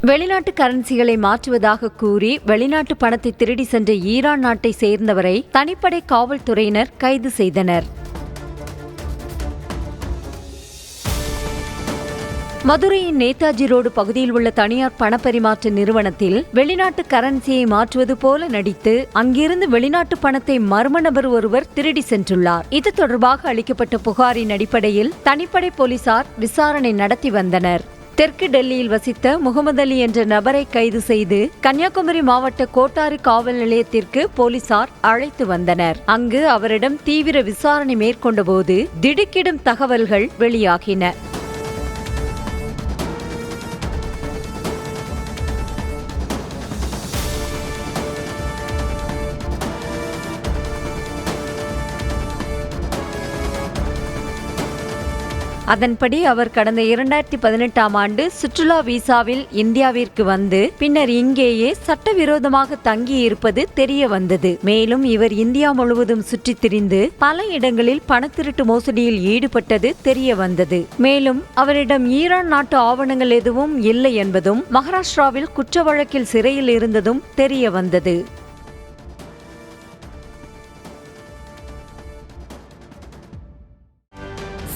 வெளிநாட்டு கரன்சிகளை மாற்றுவதாக கூறி வெளிநாட்டு பணத்தை திருடி சென்ற ஈரான் நாட்டை சேர்ந்தவரை தனிப்படை காவல்துறையினர் கைது செய்தனர். மதுரையின் நேதாஜி ரோடு பகுதியில் உள்ள தனியார் பணப்பரிமாற்ற நிறுவனத்தில் வெளிநாட்டு கரன்சியை மாற்றுவது போல நடித்து அங்கிருந்து வெளிநாட்டு பணத்தை மர்ம நபர் ஒருவர் திருடி சென்றுள்ளார். இது தொடர்பாக அளிக்கப்பட்ட புகாரின் அடிப்படையில் தனிப்படை போலீசார் விசாரணை நடத்தி வந்தனர். தெற்கு டெல்லியில் வசித்த முகமது அலி என்ற நபரை கைது செய்து கன்னியாகுமரி மாவட்ட கோட்டாரி காவல் நிலையத்திற்கு போலீசார் அழைத்து வந்தனர். அங்கு அவரிடம் தீவிர விசாரணை மேற்கொண்டபோது திடுக்கிடும் தகவல்கள் வெளியாகின. அதன்படி அவர் கடந்த 2018ஆம் ஆண்டு சுற்றுலா விசாவில் இந்தியாவிற்கு வந்து பின்னர் இங்கேயே சட்டவிரோதமாக தங்கியிருப்பது தெரிய வந்தது. மேலும் இவர் இந்தியா முழுவதும் சுற்றித் திரிந்து பல இடங்களில் பணத்திருட்டு மோசடியில் ஈடுபட்டது தெரிய வந்தது. மேலும் அவரிடம் ஈரான் நாட்டு ஆவணங்கள் எதுவும் இல்லை என்பதும் மகாராஷ்டிராவில் குற்ற வழக்கில் சிறையில் இருந்ததும் தெரிய வந்தது.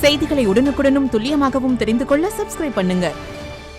செய்திகளை உடனுக்குடனும் துல்லியமாகவும் தெரிந்து கொள்ள சப்ஸ்கிரைப் பண்ணுங்க.